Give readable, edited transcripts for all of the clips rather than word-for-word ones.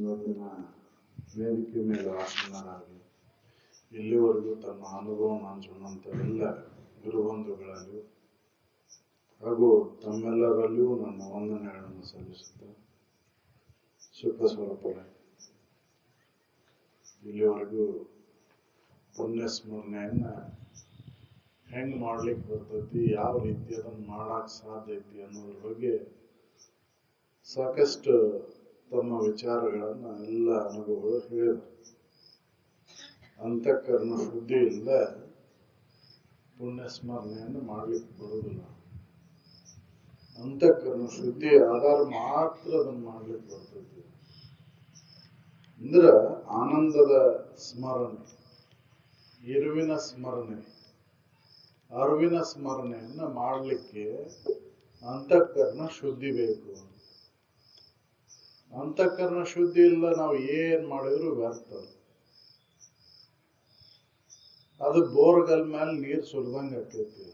ಇವತ್ತಿನ ವೇದಿಕೆ ಮೇಲೆ ಆಸೀನರಾಗಿ ಇಲ್ಲಿವರೆಗೂ ತಮ್ಮ ಅನುಭವವನ್ನು ಹಂಚಿಕೊಂಡಂತ ಎಲ್ಲ ಗುರುಬಂಧುಗಳಲ್ಲೂ ಹಾಗೂ ತಮ್ಮೆಲ್ಲರಲ್ಲಿಯೂ ನನ್ನ ವಂದನೆಗಳನ್ನು ಸಲ್ಲಿಸುತ್ತಾ ಸುಖ ಸ್ವರೂಪರಾಗಿ ಇಲ್ಲಿವರೆಗೂ ಪುಣ್ಯ ಸ್ಮರಣೆಯನ್ನ ಹೆಂಗ್ ಮಾಡ್ಲಿಕ್ಕೆ ಬರ್ತೈತಿ, ಯಾವ ರೀತಿ ಅದನ್ನ ಮಾಡಕ್ ಸಾಧ್ಯ ಐತಿ ಅನ್ನೋದ್ರ ಬಗ್ಗೆ ಸಾಕಷ್ಟು ತಮ್ಮ ವಿಚಾರಗಳನ್ನ ಎಲ್ಲ ಅನುಭವಗಳು ಹೇಳಿದರು. ಅಂತಃಕರಣ ಶುದ್ಧಿ ಇಲ್ಲ ಪುಣ್ಯ ಸ್ಮರಣೆಯನ್ನು ಮಾಡ್ಲಿಕ್ಕೆ ಬರುವುದಿಲ್ಲ. ಅಂತಃಕರಣ ಶುದ್ಧಿ ಆಧಾರ ಮಾತ್ರ ಅದನ್ನ ಮಾಡ್ಲಿಕ್ಕೆ ಬರ್ತೈತಿ. ಅಂದ್ರ ಆನಂದದ ಸ್ಮರಣೆ, ಇರುವಿನ ಸ್ಮರಣೆ, ಅರಿವಿನ ಸ್ಮರಣೆಯನ್ನ ಮಾಡಲಿಕ್ಕೆ ಅಂತಃಕರಣ ಶುದ್ಧಿ ಬೇಕು. ಅಂತಃಕರಣ ಶುದ್ಧಿ ಇಲ್ಲ ನಾವು ಏನ್ ಮಾಡಿದ್ರು ವ್ಯರ್ಥ. ಅದು ಬೋರ್ಗಲ್ ಮೇಲೆ ನೀರ್ ಸುರಿದಂಗ ಆಕೈತಿ.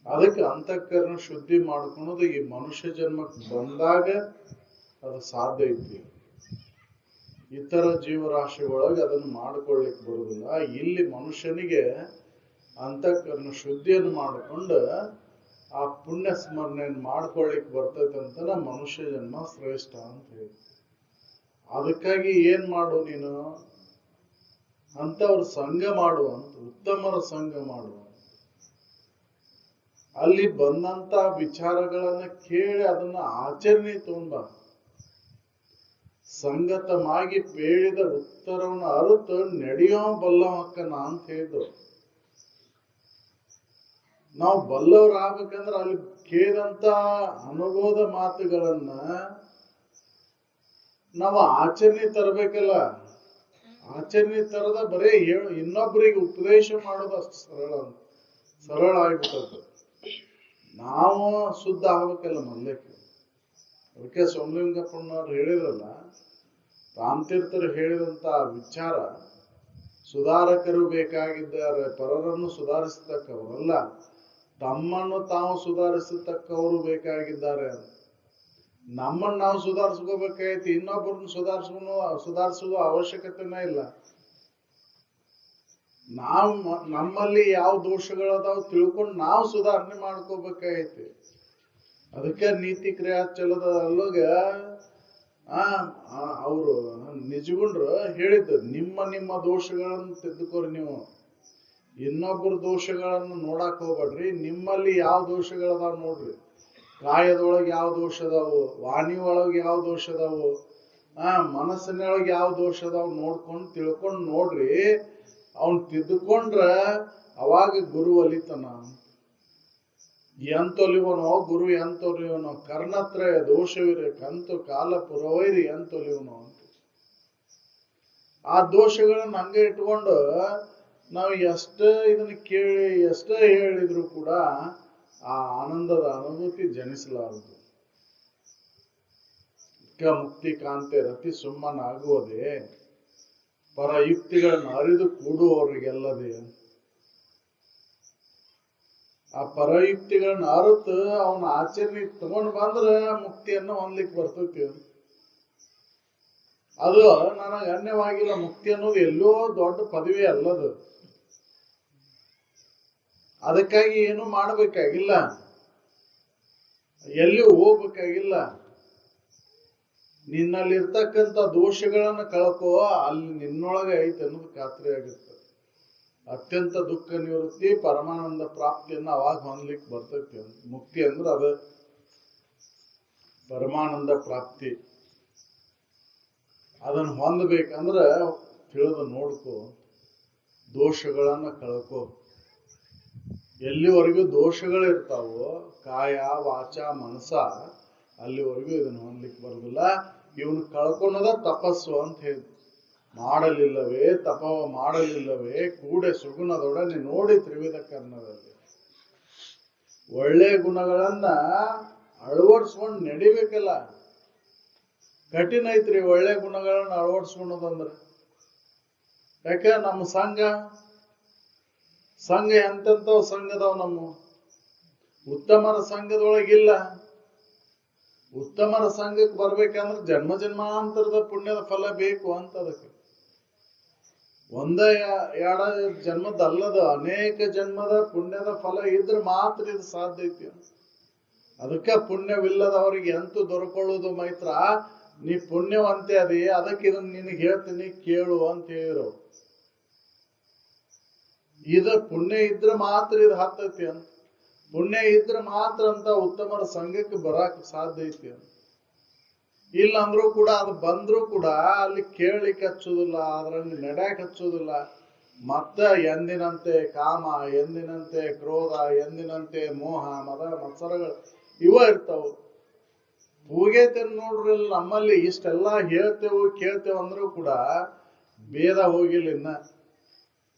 ಅದಕ್ಕೆ ಅಂತಃಕರಣ ಶುದ್ಧಿ ಮಾಡ್ಕೊಳೋದು ಈ ಮನುಷ್ಯ ಜನ್ಮಕ್ಕೆ ಬಂದಾಗ ಅದು ಸಾಧ್ಯ ಐತಿ. ಇತರ ಜೀವರಾಶಿಗಳೊಳಗೆ ಅದನ್ನು ಮಾಡ್ಕೊಳ್ಲಿಕ್ಕೆ ಬರುದಿಲ್ಲ. ಇಲ್ಲಿ ಮನುಷ್ಯನಿಗೆ ಅಂತಃಕರಣ ಶುದ್ಧಿಯನ್ನು ಮಾಡಿಕೊಂಡು ಆ ಪುಣ್ಯ ಸ್ಮರಣೆಯನ್ನು ಮಾಡ್ಕೊಳ್ಳಿಕ್ ಬರ್ತೈತೆ ಅಂತ ಮನುಷ್ಯ ಜನ್ಮ ಶ್ರೇಷ್ಠ ಅಂತ ಹೇಳಿ. ಅದಕ್ಕಾಗಿ ಏನ್ ಮಾಡು ನೀನು, ಅಂತವ್ರ ಸಂಘ ಮಾಡುವಂತ, ಉತ್ತಮರ ಸಂಘ ಮಾಡುವ, ಅಲ್ಲಿ ಬಂದಂತ ವಿಚಾರಗಳನ್ನ ಕೇಳಿ ಅದನ್ನ ಆಚರಣೆ ತಗೊಂಡ ಸಂಗತಮಾಗಿ ಪೇಳಿದ ಉತ್ತರವನ್ನು ಅರಿತು ನಡೆಯೋ ಬಲ್ಲವಕ್ಕನ ಅಂತ ಹೇಳಿದ್ರು. ನಾವು ಬಲ್ಲವರಾಗಬೇಕಂದ್ರೆ ಅಲ್ಲಿ ಕೇಳಿದಂತ ಅನುಭವದ ಮಾತುಗಳನ್ನ ನಾವು ಆಚರಣೆ ತರಬೇಕಲ್ಲ. ಆಚರಣೆ ತರದ ಬರೇ ಇನ್ನೊಬ್ಬರಿಗೆ ಉಪದೇಶ ಮಾಡೋದು ಅಷ್ಟು ಸರಳ ಆಗ್ಬಿಟ್ಟದ್ದು. ನಾವು ಶುದ್ಧ ಆಗ್ಬೇಕಲ್ಲ ಮೊದಲಕ್ಕೆ. ಅದಕ್ಕೆ ಸೋಮಲಿಂಗಪ್ಪನವ್ರು ಹೇಳಿದ್ರಲ್ಲ, ರಾಮತೀರ್ಥರು ಹೇಳಿದಂತ ವಿಚಾರ, ಸುಧಾರಕರು ಬೇಕಾಗಿದ್ದಾರೆ, ಪರರನ್ನು ಸುಧಾರಿಸತಕ್ಕವರಲ್ಲ, ತಮ್ಮನ್ನು ತಾವು ಸುಧಾರಿಸತಕ್ಕವರು ಬೇಕಾಗಿದ್ದಾರೆ. ನಮ್ಮನ್ನು ನಾವು ಸುಧಾರಿಸ್ಕೋಬೇಕಾಯ್ತು, ಇನ್ನೊಬ್ಬರನ್ನು ಸುಧಾರಿಸುವ ಅವಶ್ಯಕತೆನೇ ಇಲ್ಲ. ನಾವು ನಮ್ಮಲ್ಲಿ ಯಾವ ದೋಷಗಳದಾವ್ ತಿಳ್ಕೊಂಡು ನಾವು ಸುಧಾರಣೆ ಮಾಡ್ಕೋಬೇಕಾಗೈತಿ. ಅದಕ್ಕೆ ನೀತಿ ಕ್ರಿಯಾಚಲದ ಅಲ್ಲೋಗ ಅವರು ನಿಜಗುಂಡ್ರು ಹೇಳಿದ್ದು, ನಿಮ್ಮ ದೋಷಗಳನ್ನು ತೆಗೆದುಕೊರಿ, ನೀವು ಇನ್ನೊಬ್ಬರ ದೋಷಗಳನ್ನು ನೋಡಕ್ ಹೋಗ್ಬೇಡ್ರಿ, ನಿಮ್ಮಲ್ಲಿ ಯಾವ ದೋಷಗಳದಾವ ನೋಡ್ರಿ. ಕಾಯದೊಳಗೆ ಯಾವ ದೋಷ ಅದಾವು, ವಾಣಿ ಒಳಗೆ ಯಾವ ದೋಷ ಅದಾವು, ಮನಸ್ಸಿನೊಳಗೆ ಯಾವ ದೋಷ ಅದಾವ ನೋಡ್ಕೊಂಡು ತಿಳ್ಕೊಂಡು ನೋಡ್ರಿ. ಅವನ್ ತಿದ್ದುಕೊಂಡ್ರ ಅವಾಗ ಗುರು ಒಲಿತನ. ಎಂತೊಲಿವನೋ ಗುರು ಎಂತೊಲಿವನೋ, ಕರ್ಣತ್ರಯ ದೋಷವಿರೆ ಕಂತು ಕಾಲ ಪುರವೈರಿ ಎಂತೊಲಿವನೋ ಅಂತ. ಆ ದೋಷಗಳನ್ನ ಹಂಗೆ ಇಟ್ಕೊಂಡು ನಾವು ಎಷ್ಟೇ ಇದನ್ನ ಕೇಳಿ ಎಷ್ಟೇ ಹೇಳಿದ್ರು ಕೂಡ ಆ ಆನಂದದ ಅನುಭೂತಿ ಜನಿಸಲಾರದು. ಮುಕ್ತಿ ಕಾಂತೆ ರತಿ ಸುಮ್ಮನಾಗುವುದೇ ಪರಯುಕ್ತಿಗಳನ್ನ ಅರಿದು ಕೂಡುವವರಿಗೆಲ್ಲದೆ. ಆ ಪರಯುಕ್ತಿಗಳನ್ನ ಅರಿತು ಅವನ ಆಚರಣೆ ತಗೊಂಡು ಬಂದ್ರೆ ಮುಕ್ತಿಯನ್ನು ಹೊಂದಲಿಕ್ಕೆ ಬರ್ತೈತಿ. ಅದು ನನಗೆ ಅನ್ಯವಾಗಿಲ್ಲ. ಮುಕ್ತಿ ಅನ್ನೋದು ಎಲ್ಲೋ ದೊಡ್ಡ ಪದವಿ ಅಲ್ಲದು. ಅದಕ್ಕಾಗಿ ಏನು ಮಾಡಬೇಕಾಗಿಲ್ಲ, ಎಲ್ಲಿ ಹೋಗ್ಬೇಕಾಗಿಲ್ಲ. ನಿನ್ನಲ್ಲಿರ್ತಕ್ಕಂಥ ದೋಷಗಳನ್ನ ಕಳ್ಕೋ, ಅಲ್ಲಿ ನಿನ್ನೊಳಗೆ ಐತೆ ಅನ್ನೋದು ಖಾತ್ರಿ ಆಗುತ್ತೆ. ಅತ್ಯಂತ ದುಃಖ ನಿವೃತ್ತಿ, ಪರಮಾನಂದ ಪ್ರಾಪ್ತಿಯನ್ನ ಅವಾಗ ಹೊಂದಲಿಕ್ಕೆ ಬರ್ತೈತಿ. ಮುಕ್ತಿ ಅಂದ್ರೆ ಅದ ಪರಮಾನಂದ ಪ್ರಾಪ್ತಿ. ಅದನ್ನ ಹೊಂದಬೇಕಂದ್ರ ತಿಳಿದು ನೋಡ್ಕೋ, ದೋಷಗಳನ್ನ ಕಳ್ಕೋ. ಎಲ್ಲಿವರೆಗೂ ದೋಷಗಳಿರ್ತಾವೋ ಕಾಯ ವಾಚ ಮನಸ, ಅಲ್ಲಿವರೆಗೂ ಇದನ್ನ ಹೊಂದಲಿಕ್ಕೆ ಬರುದಿಲ್ಲ. ಇವನು ಕಳ್ಕೊಂಡದ ತಪಸ್ಸು ಅಂತ ಹೇಳಿ. ಮಾಡಲಿಲ್ಲವೇ ತಪವ ಮಾಡಲಿಲ್ಲವೇ ಕೂಡೆ ಸುಗುಣದೊಡನೆ ನೋಡಿ ತ್ರಿವಿಧ ಕರ್ಣದಲ್ಲಿ. ಒಳ್ಳೆ ಗುಣಗಳನ್ನ ಅಳವಡಿಸ್ಕೊಂಡು ನಡಿಬೇಕಲ್ಲ. ಕಠಿಣ ಐತ್ರಿ ಒಳ್ಳೆ ಗುಣಗಳನ್ನ ಅಳವಡಿಸ್ಕೊಳೋದಂದ್ರೆ. ಯಾಕೆ ನಮ್ಮ ಸಂಘ ಎಂತೆಂಥವ್ ಸಂಘದವ್ ನಮ್ಮ ಉತ್ತಮರ ಸಂಘದೊಳಗಿಲ್ಲ. ಉತ್ತಮರ ಸಂಘಕ್ಕೆ ಬರ್ಬೇಕಂದ್ರೆ ಜನ್ಮ ಜನ್ಮಾಂತರದ ಪುಣ್ಯದ ಫಲ ಬೇಕು ಅಂತ. ಅದಕ್ಕೆ ಒಂದ ಎರಡ ಜನ್ಮದಲ್ಲದ ಅನೇಕ ಜನ್ಮದ ಪುಣ್ಯದ ಫಲ ಇದ್ರೆ ಮಾತ್ರ ಇದು ಸಾಧ್ಯ ಐತಿ. ಅದಕ್ಕೆ ಪುಣ್ಯವಿಲ್ಲದವರಿಗೆ ಎಂತೂ ದೊರಕೊಳ್ಳುವುದು ಮೈತ್ರ, ನೀ ಪುಣ್ಯವಂತೆ ಅದೇ, ಅದಕ್ಕೆ ಇದನ್ನ ನಿನಗೆ ಹೇಳ್ತೀನಿ ಕೇಳು ಅಂತ ಹೇಳಿರೋ. ಇದು ಪುಣ್ಯ ಇದ್ರೆ ಮಾತ್ರ ಇದು ಹತ್ತೈತಿ ಅಂತ. ಪುಣ್ಯ ಇದ್ರೆ ಮಾತ್ರ ಅಂತ ಉತ್ತಮರ ಸಂಘಕ್ಕೆ ಬರಾಕ್ ಸಾಧ್ಯ ಐತಿ ಅಂತ. ಇಲ್ಲ ಅಂದ್ರೂ ಕೂಡ ಅದು ಬಂದ್ರೂ ಕೂಡ ಅಲ್ಲಿ ಕೇಳಲಿಕ್ಕೆ ಹಚ್ಚೋದಿಲ್ಲ, ಅದ್ರಲ್ಲಿ ನಡೆಯಕ್ಕೆ ಹಚ್ಚೋದಿಲ್ಲ. ಮತ್ತ ಎಂದಿನಂತೆ ಕಾಮ, ಎಂದಿನಂತೆ ಕ್ರೋಧ, ಎಂದಿನಂತೆ ಮೋಹ, ಮದ ಮತ್ಸರಗಳು ಇವ ಇರ್ತಾವ. ಪೂಗೈತೆ ನೋಡ್ರಿ, ನಮ್ಮಲ್ಲಿ ಇಷ್ಟೆಲ್ಲಾ ಹೇಳ್ತೇವು ಕೇಳ್ತೇವೆ ಅಂದ್ರೂ ಕೂಡ ಭೇದ ಹೋಗಿಲ್ಲ ಇನ್ನ.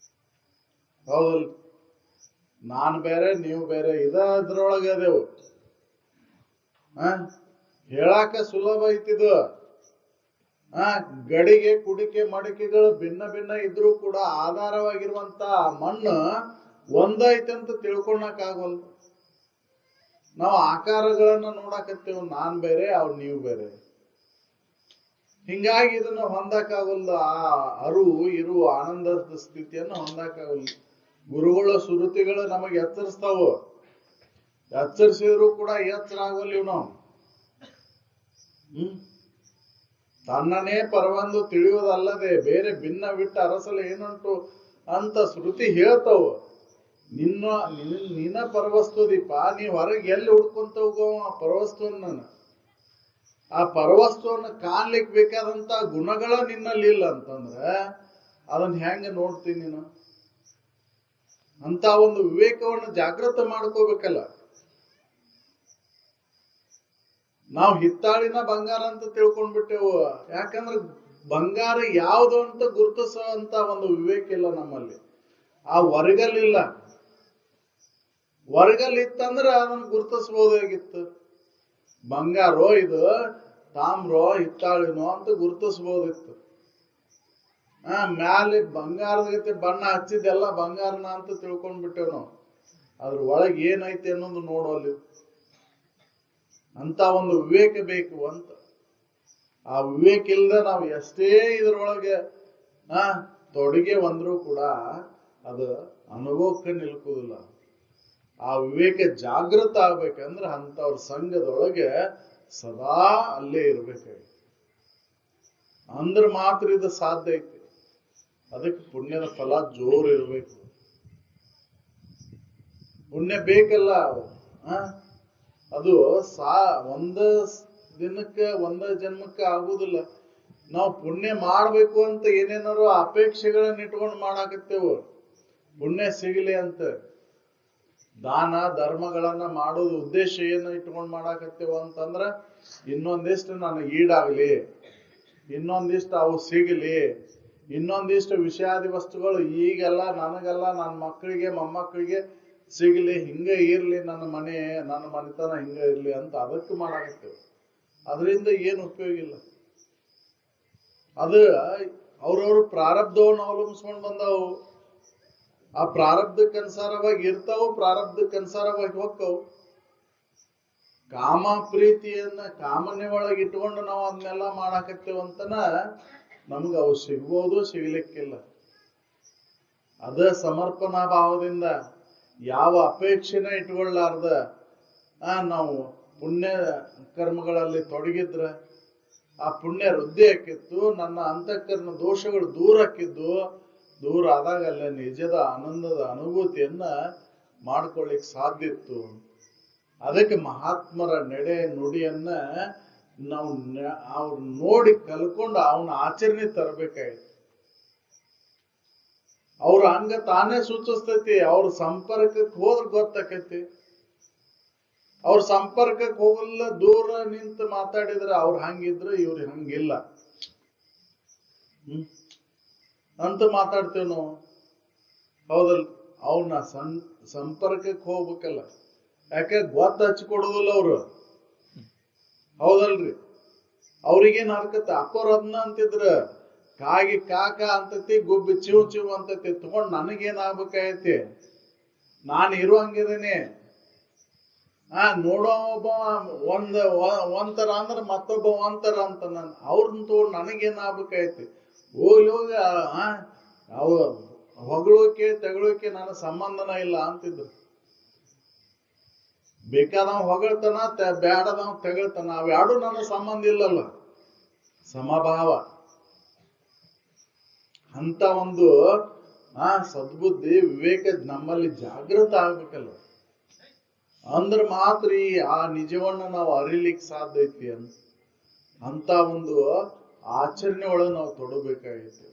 ಹೌದಲ್? ನಾನು ಬೇರೆ ನೀವು ಬೇರೆ ಇದ್ರೊಳಗೆ ಅದೇವು. ಹೇಳಾಕ ಸುಲಭ ಐತಿದು. ಗಡಿಗೆ ಕುಡಿಕೆ ಮಡಿಕೆಗಳು ಭಿನ್ನ ಭಿನ್ನ ಇದ್ರೂ ಕೂಡ ಆಧಾರವಾಗಿರುವಂತ ಮಣ್ಣು ಒಂದೈತೆ ಅಂತ ತಿಳ್ಕೊಳಕ್ ಆಗೋಲ್ಲ. ನಾವು ಆಕಾರಗಳನ್ನ ನೋಡಾಕತ್ತೇವ್, ನಾನ್ ಬೇರೆ ಅವ್ರು ನೀವು ಬೇರೆ. ಹಿಂಗಾಗಿ ಇದನ್ನ ಹೊಂದಕ್ಕಾಗಲ್ಲ. ಆ ಅರಿವು ಇರುವ ಆನಂದದ ಸ್ಥಿತಿಯನ್ನು ಹೊಂದಕ್ಕಾಗಲ್ಲ. ಗುರುಗಳ ಸುರುತಿಗಳು ನಮಗೆ ಎಚ್ಚರಿಸ್ತಾವ, ಎಚ್ಚರಿಸಿದ್ರು ಕೂಡ ಎಚ್ಚರ ಆಗೋಲ್ಲ ನಾವು. ತನ್ನನೇ ಪರವಂದು ತಿಳಿಯುವುದಲ್ಲದೆ ಬೇರೆ ಭಿನ್ನ ಬಿಟ್ಟ ಅರಸಲು ಏನುಂಟು ಅಂತ ಶ್ರುತಿ ಹೇಳ್ತಾವ. ನಿನ್ನ ಪರವಸ್ತು ದೀಪ, ನೀ ಹೊರಗೆ ಎಲ್ಲಿ ಹುಡ್ಕೊಂತ ಹೋಗೋ ಆ ಪರವಸ್ತುವನ್ನ. ಆ ಪರವಸ್ತುವನ್ನು ಕಾಣ್ಲಿಕ್ಕೆ ಬೇಕಾದಂತ ಗುಣಗಳ ನಿನ್ನಲ್ಲಿ ಇಲ್ಲ ಅಂತಂದ್ರೆ ಅದನ್ನ ಹೆಂಗ ನೋಡ್ತೀನಿ ನೀನು? ಅಂತ ಒಂದು ವಿವೇಕವನ್ನು ಜಾಗೃತ ಮಾಡ್ಕೋಬೇಕಲ್ಲ. ನಾವು ಹಿತ್ತಾಳಿನ ಬಂಗಾರ ಅಂತ ತಿಳ್ಕೊಂಡ್ಬಿಟ್ಟೆವು. ಯಾಕಂದ್ರೆ ಬಂಗಾರ ಯಾವುದು ಅಂತ ಗುರುತಿಸೋ ಅಂತ ಒಂದು ವಿವೇಕ ಇಲ್ಲ ನಮ್ಮಲ್ಲಿ. ಆ ವರ್ಗಲಿಲ್ಲ. ವರ್ಗಲ್ ಇತ್ತಂದ್ರೆ ಅದನ್ನ ಗುರುತಿಸ್ಬೋದಾಗಿತ್ತು. ಬಂಗಾರೋ ಇದು, ತಾಮ್ರೋ, ಹಿತ್ತಾಳಿನೋ ಅಂತ ಗುರುತಿಸ್ಬೋದಿತ್ತು. ಮ್ಯಾಲೆ ಬಂಗಾರದ ಜೊತೆ ಬಣ್ಣ ಹಚ್ಚಿದ್ದೆಲ್ಲ ಬಂಗಾರನ ಅಂತ ತಿಳ್ಕೊಂಡ್ಬಿಟ್ಟೆವ್ ನಾವು. ಅದ್ರ ಒಳಗೆ ಏನೈತೆ ಅನ್ನೋದು ನೋಡೋಲ್ಲಿ. ಅಂತ ಒಂದು ವಿವೇಕ ಬೇಕು ಅಂತ. ಆ ವಿವೇಕ ಇಲ್ಲದೆ ನಾವು ಎಷ್ಟೇ ಇದ್ರೊಳಗೆ ತೊಡಗೆ ಬಂದ್ರೂ ಕೂಡ ಅದು ಅನುಭವಕ್ಕೆ ನಿಲ್ಕೋದಿಲ್ಲ. ಆ ವಿವೇಕ ಜಾಗೃತ ಆಗ್ಬೇಕಂದ್ರೆ ಅಂತವ್ರ ಸಂಘದೊಳಗೆ ಸದಾ ಅಲ್ಲೇ ಇರ್ಬೇಕಾಗಿ, ಅಂದ್ರೆ ಮಾತ್ರ ಇದು ಸಾಧ್ಯ ಐತಿ. ಅದಕ್ಕೆ ಪುಣ್ಯದ ಫಲ ಜೋರು ಇರ್ಬೇಕು. ಪುಣ್ಯ ಬೇಕಲ್ಲ. ಅದು ಒಂದ ದಿನಕ್ಕೆ ಒಂದ ಜನ್ಮಕ್ಕೆ ಆಗುದಿಲ್ಲ. ನಾವು ಪುಣ್ಯ ಮಾಡ್ಬೇಕು ಅಂತ ಏನೇನಾರು ಅಪೇಕ್ಷೆಗಳನ್ನ ಇಟ್ಕೊಂಡು ಮಾಡಾಕತ್ತೇವು, ಪುಣ್ಯ ಸಿಗಲಿ ಅಂತ. ದಾನ ಧರ್ಮಗಳನ್ನ ಮಾಡೋದು ಉದ್ದೇಶ ಏನು ಇಟ್ಕೊಂಡು ಮಾಡಾಕತ್ತೇವ ಅಂತಂದ್ರ ಇನ್ನೊಂದಿಷ್ಟು ನನಗೆ ಈಡಾಗ್ಲಿ, ಇನ್ನೊಂದಿಷ್ಟು ಅವು ಸಿಗಲಿ, ಇನ್ನೊಂದಿಷ್ಟು ವಿಷಯಾದಿ ವಸ್ತುಗಳು ಈಗೆಲ್ಲ ನನಗೆಲ್ಲ ನನ್ನ ಮಕ್ಕಳಿಗೆ ಮೊಮ್ಮಕ್ಕಳಿಗೆ ಸಿಗಲಿ, ಹಿಂಗೆ ಇರ್ಲಿ, ನನ್ನ ಮನೆತನ ಹಿಂಗೆ ಇರ್ಲಿ ಅಂತ ಅದಕ್ಕೆ ಮಾಡಾಕತ್ತೇವೆ. ಅದರಿಂದ ಏನು ಉಪಯೋಗ ಇಲ್ಲ. ಅದು ಅವ್ರವ್ರ ಪ್ರಾರಬ್ಧವನ್ನು ಅವಲಂಬಿಸ್ಕೊಂಡು ಬಂದವು. ಆ ಪ್ರಾರಬ್ಧಕ್ಕೆ ಅನುಸಾರವಾಗಿ ಇರ್ತಾವು, ಪ್ರಾರಬ್ಧಕ್ಕೆ ಅನುಸಾರವಾಗಿ ಹೋಗ್ತಾವು. ಕಾಮ ಪ್ರೀತಿಯನ್ನ ಕಾಮನೆ ಒಳಗೆ ಇಟ್ಕೊಂಡು ನಾವು ಅದನ್ನೆಲ್ಲ ಮಾಡಾಕತ್ತೇವಂತನ ನಮ್ಗೆ ಅವು ಸಿಗ್ಬೋದು, ಸಿಗ್ಲಿಕ್ಕಿಲ್ಲ. ಅದ ಸಮರ್ಪಣಾ ಭಾವದಿಂದ ಯಾವ ಅಪೇಕ್ಷೆನ ಇಟ್ಕೊಳ್ಳಾರ್ದ ನಾವು ಪುಣ್ಯ ಕರ್ಮಗಳಲ್ಲಿ ತೊಡಗಿದ್ರೆ ಆ ಪುಣ್ಯ ವೃದ್ಧಿ ಆಕಿತ್ತು. ನನ್ನ ಅಂತಃಕರಣ ದೋಷಗಳು ದೂರ ಆಕಿದ್ದು. ದೂರ ಆದಾಗ ಅಲ್ಲೇ ನಿಜದ ಆನಂದದ ಅನುಭೂತಿಯನ್ನ ಮಾಡ್ಕೊಳ್ಳಿಕ್ ಸಾಧ್ಯ ಇತ್ತು. ಅದಕ್ಕೆ ಮಹಾತ್ಮರ ನಡೆ ನುಡಿಯನ್ನ ನಾವು ಅವ್ರು ನೋಡಿ ಕಲ್ಕೊಂಡು ಅವನ ಆಚರಣೆ ತರಬೇಕಾಯ್ತು. ಅವ್ರ ಹಂಗ ತಾನೇ ಸೂಚಿಸ್ತೈತಿ. ಅವ್ರ ಸಂಪರ್ಕಕ್ಕೆ ಹೋದ್ರೆ ಗೊತ್ತಾಕೈತಿ. ಅವ್ರ ಸಂಪರ್ಕಕ್ಕೆ ಹೋಗಲ್ಲ, ದೂರ ನಿಂತು ಮಾತಾಡಿದ್ರೆ ಅವ್ರು ಹಂಗಿದ್ರೆ ಇವ್ರು ಹಂಗಿಲ್ಲ ಅಂತ ಮಾತಾಡ್ತೇವ್ ನಾವು. ಹೌದಲ್? ಅವನ್ನ ಸಂಪರ್ಕಕ್ಕೆ ಹೋಗ್ಬೇಕಲ್ಲ. ಯಾಕೆ ಗೊತ್ತ ಹಚ್ಕೊಡುದಿಲ್ಲ ಅವ್ರು. ಹೌದಲ್ರಿ? ಅವ್ರಿಗೇನ್ ಹರ್ಕತ್ತ ಅಕ್ಕೋರ್ ಅದನ್ನ ಅಂತಿದ್ರ, ಕಾಗಿ ಕಾಕ ಅಂತತಿ, ಗುಬ್ಬಿ ಚಿವ್ ಚಿವ್ ಅಂತತಿ. ತಗೊಂಡ್ ನನಗೇನ್ ಆಗ್ಬೇಕಾಗೈತಿ? ನಾನು ಇರುವಂಗಿದ್ದೀನಿ, ನೋಡೋ ಒಬ್ಬ ಒಂಥರ ಅಂದ್ರೆ ಮತ್ತೊಬ್ಬ ಒಂಥರ ಅಂತ ನಾನು ಅವ್ರನ್ನ ತಗೊಂಡು ನನಗೇನಾಗ್ಬೇಕಾಯ್ತು. ಹೋಗ್ಲಿ ಹೋಗಿ ಅವ ಹೊಗಳೋಕೆ ತೆಗಳೋಕೆ ನನ್ನ ಸಂಬಂಧನ ಇಲ್ಲ ಅಂತಿದ್ರು. ಬೇಕಾದವ ಹೊಗಳ್ತಾನ, ಬ್ಯಾಡದವ ತೆಗಳ್ತಾನ, ಅವ್ಯಾಡು ನನ್ನ ಸಂಬಂಧ ಇಲ್ಲಲ್ಲ. ಸಮಭಾವ ಅಂತ ಒಂದು ಸದ್ಬುದ್ಧಿ ವಿವೇಕ ನಮ್ಮಲ್ಲಿ ಜಾಗೃತ ಆಗ್ಬೇಕಲ್ಲ. ಅಂದ್ರ ಮಾತ್ರ ಆ ನಿಜವನ್ನ ನಾವು ಅರಿಲಿಕ್ಕೆ ಸಾಧ್ಯ ಐತಿ ಅಂತ ಒಂದು ಆಚರಣೆ ಒಳಗೆ ನಾವು ತೊಡಬೇಕಾಗೈತಿ.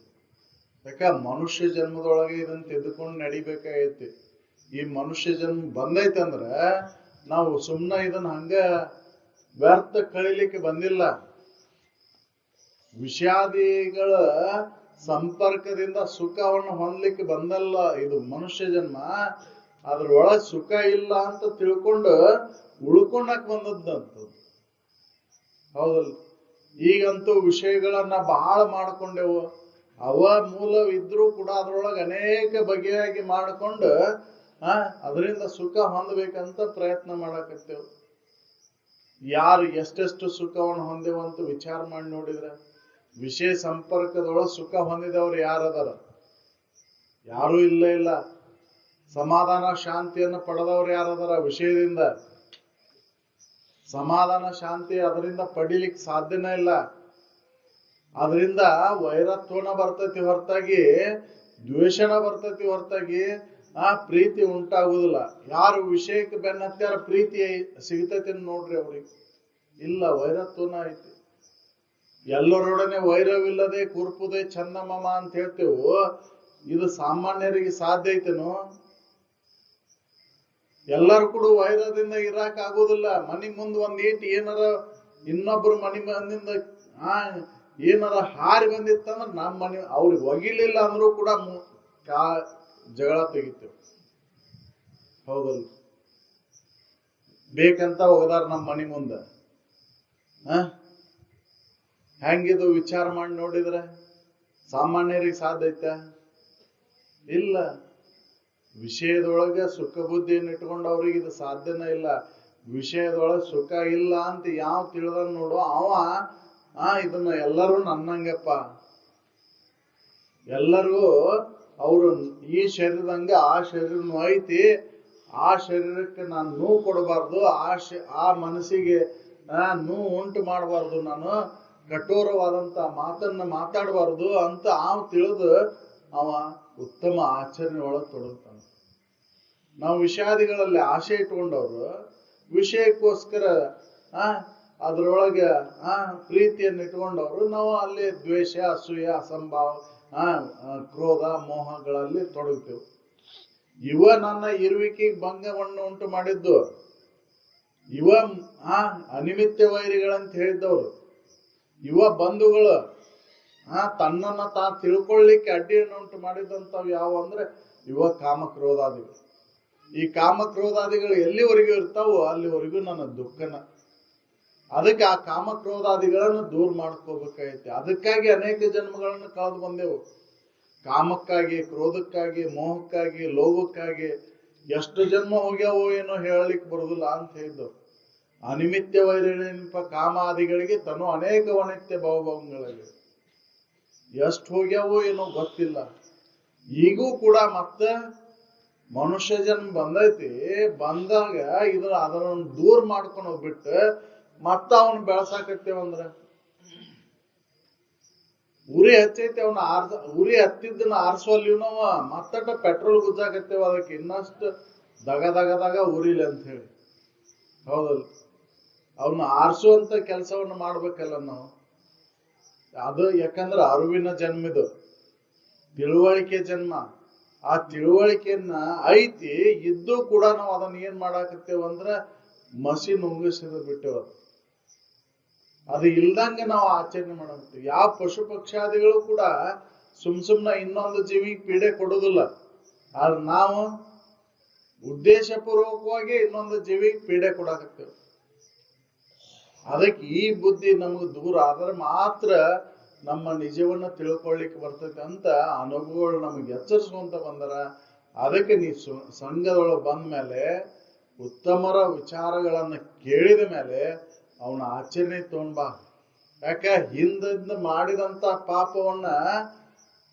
ಯಾಕ ಮನುಷ್ಯ ಜನ್ಮದೊಳಗೆ ಇದನ್ನ ತೆಗೆದುಕೊಂಡು ನಡಿಬೇಕಾಗೈತಿ. ಈ ಮನುಷ್ಯ ಜನ್ಮ ಬಂದೈತಂದ್ರ ನಾವು ಸುಮ್ಮನೆ ಇದನ್ನ ಹಂಗ ವ್ಯರ್ಥ ಕಳಿಲಿಕ್ಕೆ ಬಂದಿಲ್ಲ. ವಿಷಾದಿಗಳ ಸಂಪರ್ಕದಿಂದ ಸುಖವನ್ನು ಹೊಂದಲಿಕ್ಕೆ ಬಂದಲ್ಲ ಇದು ಮನುಷ್ಯ ಜನ್ಮ. ಅದ್ರೊಳಗೆ ಸುಖ ಇಲ್ಲ ಅಂತ ತಿಳ್ಕೊಂಡು ಉಳ್ಕೊಂಡಕ್ ಬಂದದ್ದಂತ. ಹೌದಲ್ಲ? ಈಗಂತೂ ವಿಷಯಗಳನ್ನ ಬಹಳ ಮಾಡ್ಕೊಂಡೆವು. ಅವ ಮೂಲವಿದ್ರೂ ಕೂಡ ಅದ್ರೊಳಗೆ ಅನೇಕ ಬಗೆಯಾಗಿ ಮಾಡ್ಕೊಂಡು ಅದರಿಂದ ಸುಖ ಹೊಂದಬೇಕಂತ ಪ್ರಯತ್ನ ಮಾಡಕತ್ತೇವು. ಯಾರು ಎಷ್ಟೆಷ್ಟು ಸುಖವನ್ನು ಹೊಂದೇವಂತ ವಿಚಾರ ಮಾಡಿ ನೋಡಿದ್ರೆ ವಿಷಯ ಸಂಪರ್ಕದೊಳಗೆ ಸುಖ ಹೊಂದಿದವ್ರು ಯಾರದಾರ? ಯಾರೂ ಇಲ್ಲೇ ಇಲ್ಲ. ಸಮಾಧಾನ ಶಾಂತಿಯನ್ನು ಪಡೆದವ್ರು ಯಾರದಾರ? ವಿಷಯದಿಂದ ಸಮಾಧಾನ ಶಾಂತಿ ಅದರಿಂದ ಪಡಿಲಿಕ್ಕೆ ಸಾಧ್ಯನೇ ಇಲ್ಲ. ಅದರಿಂದ ವೈರತ್ವನ ಬರ್ತೈತಿ ಹೊರತಾಗಿ ದ್ವೇಷನ ಬರ್ತೈತಿ ಹೊರತಾಗಿ ಪ್ರೀತಿ ಉಂಟಾಗುದಿಲ್ಲ. ಯಾರು ವಿಷಯಕ್ಕೆ ಬೆನ್ನತ್ಯಾರ ಪ್ರೀತಿ ಸಿಗ್ತೈತಿ ನೋಡ್ರಿ ಅವ್ರಿಗೆ. ಇಲ್ಲ, ವೈರತ್ವನ ಐತಿ. ಎಲ್ಲರೊಡನೆ ವೈರವಿಲ್ಲದೆ ಕೂರ್ಪುದೇ ಚಂದಮಮ ಅಂತ ಹೇಳ್ತೇವು. ಇದು ಸಾಮಾನ್ಯರಿಗೆ ಸಾಧ್ಯ ಐತೇನು? ಎಲ್ಲರೂ ಕೂಡ ವೈರದಿಂದ ಇರಾಕ್ ಆಗೋದಿಲ್ಲ. ಮನಿ ಮುಂದ್ ಒಂದ್ ಈಟ್ ಏನಾರ ಇನ್ನೊಬ್ರು ಮನಿ ಮುಂದಿಂದ ಏನಾರ ಹಾರಿ ಬಂದಿತ್ತಂದ್ರ ನಮ್ಮ ಮನೆ ಅವ್ರಿಗೆ ಒಗಿಲಿಲ್ಲ ಅಂದ್ರೂ ಕೂಡ ಜಗಳ ತೆಗಿತೇವೆ. ಹೌದಲ್ಲ? ಬೇಕಂತ ಹೋಗದಾರ ನಮ್ಮ ಮನಿ ಮುಂದ. ಹೆಂಗಿದು ವಿಚಾರ ಮಾಡಿ ನೋಡಿದ್ರೆ ಸಾಮಾನ್ಯರಿಗೆ ಸಾಧ್ಯ ಐತ? ಇಲ್ಲ. ವಿಷಯದೊಳಗೆ ಸುಖ ಬುದ್ಧಿಯನ್ನು ಇಟ್ಕೊಂಡು ಅವ್ರಿಗೆ ಇದು ಸಾಧ್ಯನೇ ಇಲ್ಲ. ವಿಷಯದೊಳಗೆ ಸುಖ ಇಲ್ಲ ಅಂತ ಯಾವ ತಿಳಿದ ನೋಡು ಅವ ಇದನ್ನ ಎಲ್ಲರೂ ನನ್ನಂಗಪ್ಪ, ಎಲ್ಲರೂ ಅವರು ಈ ಶರೀರದಂಗ ಆ ಶರೀರನು ಐತಿ, ಆ ಶರೀರಕ್ಕೆ ನಾನು ನೋವು ಕೊಡಬಾರ್ದು, ಆ ಮನಸ್ಸಿಗೆ ನೋವು ಉಂಟು ಮಾಡಬಾರ್ದು, ನಾನು ಕಠೋರವಾದಂತ ಮಾತನ್ನ ಮಾತಾಡಬಾರ್ದು ಅಂತ ತಿಳಿದು ಅವ ಉತ್ತಮ ಆಚರಣೆ ಒಳಗೆ ತೊಡಗ್ತಾನೆ. ನಾವು ವಿಷಾದಿಗಳಲ್ಲಿ ಆಸೆ ಇಟ್ಕೊಂಡವ್ರು ವಿಷಯಕ್ಕೋಸ್ಕರ ಅದ್ರೊಳಗೆ ಪ್ರೀತಿಯನ್ನು ಇಟ್ಕೊಂಡವ್ರು ನಾವು ಅಲ್ಲಿ ದ್ವೇಷ, ಅಸೂಯೆ, ಅಸಂಭಾವ, ಕ್ರೋಧ, ಮೋಹಗಳಲ್ಲಿ ತೊಡಗ್ತೇವೆ. ಇವ ನನ್ನ ಇರುವಿಕೆಗೆ ಭಂಗವನ್ನು ಉಂಟು ಮಾಡಿದ್ದು. ಇವ ಅನಿಮಿತ್ಯ ವೈರಿಗಳಂತ ಹೇಳಿದ್ದವ್ರು. ಇವ ಬಂಧುಗಳು ತನ್ನನ್ನ ತಿಳ್ಕೊಳ್ಳಿಕ್ಕೆ ಅಡ್ಡಿಯನ್ನು ಉಂಟು ಮಾಡಿದಂಥವು ಯಾವ ಅಂದ್ರೆ ಇವ ಕಾಮಕ್ರೋಧಾದಿಗಳು. ಈ ಕಾಮಕ್ರೋಧಾದಿಗಳು ಎಲ್ಲಿವರೆಗೂ ಇರ್ತಾವೋ ಅಲ್ಲಿವರೆಗೂ ನನ್ನ ದುಃಖನ. ಅದಕ್ಕೆ ಆ ಕಾಮಕ್ರೋಧಾದಿಗಳನ್ನು ದೂರ ಮಾಡ್ಕೋಬೇಕಾಗೈತಿ. ಅದಕ್ಕಾಗಿ ಅನೇಕ ಜನ್ಮಗಳನ್ನು ಕಳೆದು ಬಂದೆವು. ಕಾಮಕ್ಕಾಗಿ, ಕ್ರೋಧಕ್ಕಾಗಿ, ಮೋಹಕ್ಕಾಗಿ, ಲೋಭಕ್ಕಾಗಿ ಎಷ್ಟು ಜನ್ಮ ಹೋಗ್ಯಾವೋ ಏನೋ ಹೇಳಲಿಕ್ಕೆ ಬರುದಿಲ್ಲ ಅಂತ ಹೇಳಿದ್ರು. ಅನಿಮಿತ್ಯ ವೈರಿಣಿಪ ಕಾಮಾದಿಗಳಿಗೆ ತನು ಅನೇಕ ವನಿತ್ಯ ಭಾವಭಾವಗಳಲ್ಲಿ ಎಷ್ಟು ಹೋಗ್ಯಾವೋ ಏನೋ ಗೊತ್ತಿಲ್ಲ. ಈಗೂ ಕೂಡ ಮತ್ತೆ ಮನುಷ್ಯ ಜನ್ಮ ಬಂದೈತಿ. ಬಂದಾಗ ಅದನ್ನ ದೂರ ಮಾಡ್ಕೊಂಡು ಹೋಗ್ಬಿಟ್ಟು ಮತ್ತ ಅವನ್ ಬೆಳಸಾಕತ್ತೇವಂದ್ರ ಉರಿ ಹಚ್ಚೈತಿ. ಉರಿ ಹತ್ತಿದ್ದನ್ನ ಆರಿಸುವಲ್ಲಿವ್ ನಾವು ಮತ್ತಟ ಪೆಟ್ರೋಲ್ ಗುಜ್ಜಾಕತ್ತೇವ. ಅದಕ್ಕೆ ಇನ್ನಷ್ಟು ದಗ ಉರಿಲಿ ಅಂತ ಹೇಳಿ. ಹೌದಲ್ಲ? ಅವನ್ನ ಆರಿಸುವಂತ ಕೆಲಸವನ್ನು ಮಾಡ್ಬೇಕಲ್ಲ ನಾವು. ಅದು ಯಾಕಂದ್ರೆ ಅರಿವಿನ ಜನ್ಮದು, ತಿಳುವಳಿಕೆ ಜನ್ಮ. ಆ ತಿಳುವಳಿಕೆಯನ್ನ ಐತಿ ಇದ್ದು ಕೂಡ ನಾವು ಅದನ್ನ ಏನ್ ಮಾಡಾಕತ್ತೇವಂದ್ರ ಮಸಿ ನುಂಗಿಸಿದ ಬಿಟ್ಟೇವ. ಅದು ಇಲ್ದಂಗೆ ನಾವು ಆಚರಣೆ ಮಾಡಾಕತ್ತೀವಿ. ಯಾವ ಪಶು ಪಕ್ಷಾದಿಗಳು ಕೂಡ ಸುಮ್ನ ಇನ್ನೊಂದು ಜೀವಿಗೆ ಪೀಡೆ ಕೊಡುದಿಲ್ಲ. ಆದ್ರೆ ನಾವು ಉದ್ದೇಶ ಪೂರ್ವಕವಾಗಿ ಇನ್ನೊಂದು ಜೀವಿಗೆ ಪೀಡೆ ಕೊಡಾಕತ್ತೇವೆ. ಅದಕ್ಕೆ ಈ ಬುದ್ಧಿ ನಮಗೆ ದೂರ ಆದ್ರೆ ಮಾತ್ರ ನಮ್ಮ ನಿಜವನ್ನ ತಿಳ್ಕೊಳ್ಳಿಕ್ಕೆ ಬರ್ತೈತೆ ಅಂತ ಅನುಭವಗಳು ನಮಗೆ ಎಚ್ಚರಿಸುವಂತ ಬಂದರ. ಅದಕ್ಕೆ ನೀ ಸಂಘದೊಳಗೆ ಬಂದ ಮೇಲೆ ಉತ್ತಮರ ವಿಚಾರಗಳನ್ನ ಕೇಳಿದ ಮೇಲೆ ಅವನ ಆಚರಣೆ ತಗೊಂಡ್ಬಾ. ಯಾಕ ಹಿಂದಿಂದ ಮಾಡಿದಂತ ಪಾಪವನ್ನ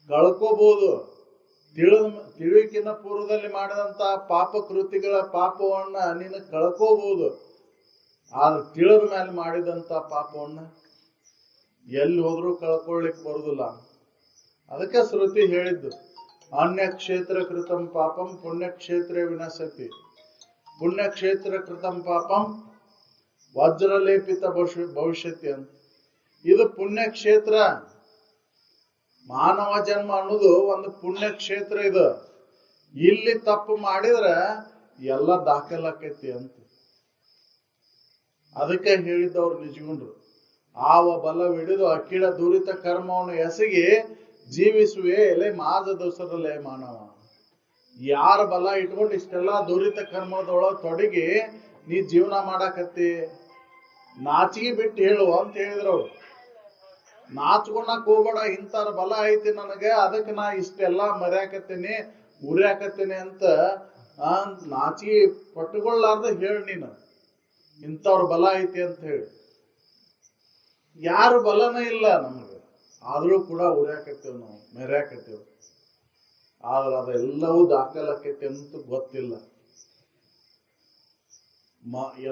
ಕಳ್ಕೋಬಹುದು. ತಿಳಿವಿಕಿನ ಪೂರ್ವದಲ್ಲಿ ಮಾಡಿದಂತ ಪಾಪ ಕೃತಿಗಳ ಪಾಪವನ್ನ ನೀನು ಕಳ್ಕೋಬಹುದು. ಆದ್ರೆ ತಿಳಿದ ಮೇಲೆ ಮಾಡಿದಂತ ಪಾಪವನ್ನ ಎಲ್ಲಿ ಹೋದ್ರೂ ಕಳ್ಕೊಳ್ಳಿಕ್ ಬರುದಿಲ್ಲ. ಅದಕ್ಕೆ ಶ್ರುತಿ ಹೇಳಿದ್ದು, ಅನ್ಯ ಕ್ಷೇತ್ರ ಕೃತಂ ಪಾಪಂ ಪುಣ್ಯಕ್ಷೇತ್ರ ವಿನಶತಿ, ಪುಣ್ಯಕ್ಷೇತ್ರ ಕೃತಂ ಪಾಪಂ ವಜ್ರಲೇಪಿತ ಭವಿಷ್ಯತಿ ಅಂತ. ಇದು ಪುಣ್ಯಕ್ಷೇತ್ರ. ಮಾನವ ಜನ್ಮ ಅನ್ನೋದು ಒಂದು ಪುಣ್ಯಕ್ಷೇತ್ರ. ಇದು ಇಲ್ಲಿ ತಪ್ಪು ಮಾಡಿದ್ರೆ ಎಲ್ಲ ದಾಖಲಾಕೈತಿ ಅಂತ. ಅದಕ್ಕೆ ಹೇಳಿದ್ದವ್ರು ನಿಜಗುಂಡ್ರು, ಆವ ಬಲವಿಡಿದು ಅಖಿಲ ದುರಿತ ಕರ್ಮವನ್ನು ಎಸಗಿ ಜೀವಿಸುವೆ ಎಲೆ ಮಾಜ ದೋಸರಲ್ಲೇ ಮಾನವ. ಯಾರ ಬಲ ಇಟ್ಕೊಂಡು ಇಷ್ಟೆಲ್ಲಾ ದುರಿತ ಕರ್ಮದೊಳಗೆ ತೊಡಗಿ ನೀ ಜೀವನ ಮಾಡಾಕತ್ತಿ, ನಾಚಿಗೆ ಬಿಟ್ಟು ಹೇಳು ಅಂತ ಹೇಳಿದ್ರು. ನಾಚ್ಕೊಳಕ್ ಹೋಗ್ಬೇಡ, ಇಂಥವ್ರ ಬಲ ಐತಿ ನನಗೆ, ಅದಕ್ಕೆ ನಾ ಇಷ್ಟೆಲ್ಲಾ ಮರ್ಯಾಕತ್ತೀನಿ ಉರ್ಯಾಕತ್ತೀನಿ ಅಂತ ನಾಚಿಗೆ ಪಟ್ಟುಕೊಳ್ಳಾರ್ದ ಹೇಳಿ ನೀನು ಇಂಥವ್ರ ಬಲ ಐತಿ ಅಂತ ಹೇಳಿ. ಯಾರು ಬಲನ ಇಲ್ಲ ನಮಗೆ, ಆದ್ರೂ ಕೂಡ ಉರ್ಯಾಕತ್ತೇವ್ ನಾವು, ಮೆರ್ಯಾಕತ್ತೇವ್. ಆದ್ರೆ ಅದೆಲ್ಲವೂ ದಾಖಲಾಕೈತಿ ಅಂತ ಗೊತ್ತಿಲ್ಲ.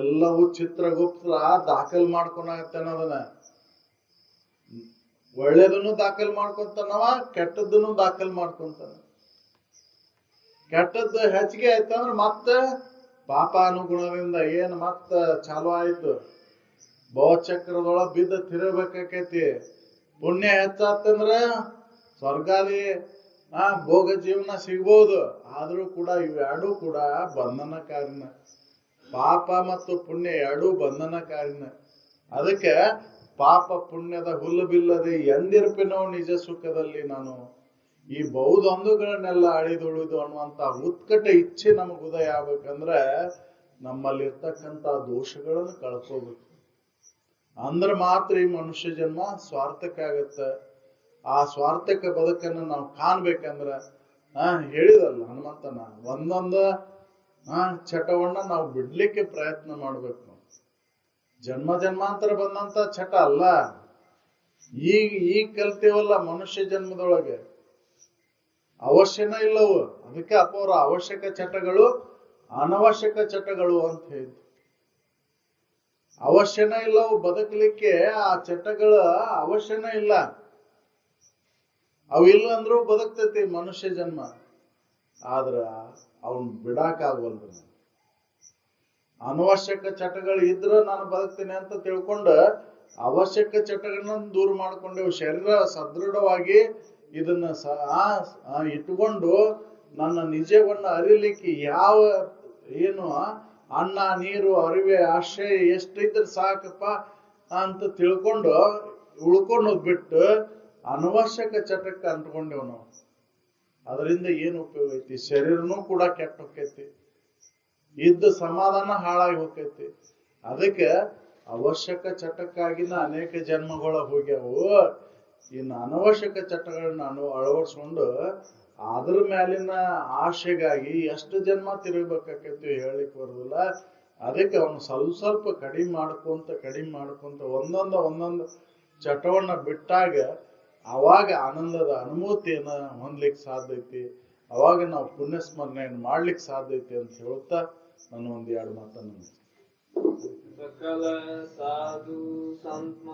ಎಲ್ಲವೂ ಚಿತ್ರಗುಪ್ತ ದಾಖಲ್ ಮಾಡ್ಕೊಳತ್ತೇನ. ಅದನ್ನ ಒಳ್ಳೇದನ್ನು ದಾಖಲ್ ಮಾಡ್ಕೊಂತಾನವ, ಕೆಟ್ಟದ್ದನ್ನು ದಾಖಲ್ ಮಾಡ್ಕೊಂತಾನ. ಕೆಟ್ಟದ್ದು ಹೆಚ್ಚಿಗೆ ಆಯ್ತಂದ್ರ ಮತ್ತೆ ಪಾಪಾನುಗುಣದಿಂದ ಏನ್ ಮತ್ತ ಚಾಲು ಆಯ್ತು, ಭವಚಕ್ರದೊಳಗ ಬಿದ್ದ ತಿರಬೇಕಾಕೈತಿ. ಪುಣ್ಯ ಹೆಚ್ಚಾತಂದ್ರ ಸ್ವರ್ಗಾದಿ ಭೋಗ ಜೀವನ ಸಿಗ್ಬೋದು. ಆದ್ರೂ ಕೂಡ ಇವೆರಡೂ ಕೂಡ ಬಂಧನಕಾರಿನ. ಪಾಪ ಮತ್ತು ಪುಣ್ಯ ಎರಡೂ ಬಂಧನಕಾರಿನ. ಅದಕ್ಕೆ ಪಾಪ ಪುಣ್ಯದ ಹುಲ್ಲು ಬಿಲ್ಲದೆ ಎಂದಿರ್ಪಿನೋ ನಿಜ ಸುಖದಲ್ಲಿ ನಾನು, ಈ ಬಹುದೊಂದುಗಳನ್ನೆಲ್ಲ ಅಳಿದುಳಿದು ಅನ್ನುವಂತ ಉತ್ಕಟ ಇಚ್ಛೆ ನಮಗ್ ಉದಯ ಆಗ್ಬೇಕಂದ್ರೆ ನಮ್ಮಲ್ಲಿರ್ತಕ್ಕಂಥ ದೋಷಗಳನ್ನು ಕಳ್ಕೋಬೇಕು. ಅಂದ್ರ ಮಾತ್ರ ಈ ಮನುಷ್ಯ ಜನ್ಮ ಸ್ವಾರ್ಥಕ್ಕಾಗತ್ತ. ಆ ಸ್ವಾರ್ಥಕ ಬದುಕನ್ನು ನಾವು ಕಾಣ್ಬೇಕಂದ್ರ ಹೇಳಿದಲ್ಲ ಹನುಮಂತನ, ಒಂದೊಂದು ಚಟವನ್ನ ನಾವು ಬಿಡ್ಲಿಕ್ಕೆ ಪ್ರಯತ್ನ ಮಾಡ್ಬೇಕು. ಜನ್ಮ ಜನ್ಮಾಂತರ ಬಂದಂತ ಚಟ ಅಲ್ಲ, ಈಗ ಕಲ್ತೇವಲ್ಲ ಮನುಷ್ಯ ಜನ್ಮದೊಳಗೆ, ಅವಶ್ಯನ ಇಲ್ಲವು. ಅದಕ್ಕೆ ಅಪೋರ ಅವಶ್ಯಕ ಚಟಗಳು ಅನವಶ್ಯಕ ಚಟಗಳು ಅಂತ ಹೇಳಿದ್ರು. ಅವಶ್ಯನ ಇಲ್ಲವು ಬದುಕಲಿಕ್ಕೆ, ಆ ಚಟಗಳ ಅವಶ್ಯನ ಇಲ್ಲ. ಅವಿಲ್ಲ ಅಂದ್ರೂ ಬದುಕ್ತೈತಿ ಮನುಷ್ಯ ಜನ್ಮ. ಆದ್ರ ಅವನ್ ಬಿಡಾಕಾಗವಲ್ದು. ಅನವಶ್ಯಕ ಚಟಗಳು ಇದ್ರ ನಾನು ಬದುಕ್ತೀನಿ ಅಂತ ತಿಳ್ಕೊಂಡು ಅವಶ್ಯಕ ಚಟಗಳನ್ನ ದೂರ ಮಾಡ್ಕೊಂಡೇವು. ಶರೀರ ಸದೃಢವಾಗಿ ಇದನ್ನ ಇಟ್ಕೊಂಡು ನನ್ನ ನಿಜವನ್ನ ಅರಿಲಿಕ್ಕೆ ಯಾವ ಏನು ಅನ್ನ ನೀರು ಅರಿವೆ ಆಶ್ರಯ ಎಷ್ಟಿದ್ರೆ ಸಾಕಪ್ಪ ಅಂತ ತಿಳ್ಕೊಂಡು ಉಳ್ಕೊಂಡೋದ್ ಬಿಟ್ಟು ಅನವಶ್ಯಕ ಚಟಕ್ಕೆ ಅಂಟ್ಕೊಂಡೇವ್ ನಾವು. ಅದರಿಂದ ಏನು ಉಪಯೋಗ ಐತಿ? ಶರೀರನೂ ಕೂಡ ಕೆಟ್ಟ ಹೋಕೈತಿ, ಇದ್ದ ಸಮಾಧಾನ ಹಾಳಾಗಿ ಹೋಕೈತಿ. ಅದಕ್ಕೆ ಅವಶ್ಯಕ ಚಟಕ್ಕಾಗಿನ ಅನೇಕ ಜನ್ಮಗಳ ಹೋಗ್ಯಾವು. ಇನ್ನು ಅನವಶ್ಯಕ ಚಟಗಳನ್ನ ಅಳವಡಿಸ್ಕೊಂಡು ಅದ್ರ ಮೇಲಿನ ಆಶೆಗಾಗಿ ಎಷ್ಟು ಜನ್ಮ ತಿರುಗಬೇಕಾಕೈತಿ ಹೇಳಲಿಕ್ಕೆ ಬರುದಿಲ್ಲ. ಅದಕ್ಕೆ ಅವನು ಸ್ವಲ್ಪ ಕಡಿಮೆ ಮಾಡ್ಕೊಂತ ಒಂದೊಂದು ಚಟವನ್ನ ಬಿಟ್ಟಾಗ ಅವಾಗ ಆನಂದದ ಅನುಭೂತಿಯನ್ನ ಹೊಂದ್ಲಿಕ್ಕೆ ಸಾಧ್ಯ ಐತಿ. ಅವಾಗ ನಾವು ಪುಣ್ಯ ಸ್ಮರಣೆಯನ್ನು ಮಾಡ್ಲಿಕ್ಕೆ ಸಾಧ್ಯ ಐತಿ ಅಂತ ಹೇಳ್ತಾ ನಾನು ಒಂದ್ ಎರಡು ಮಾತನ್ನು ಸಕಲ ಸಾಧು ಸಂತ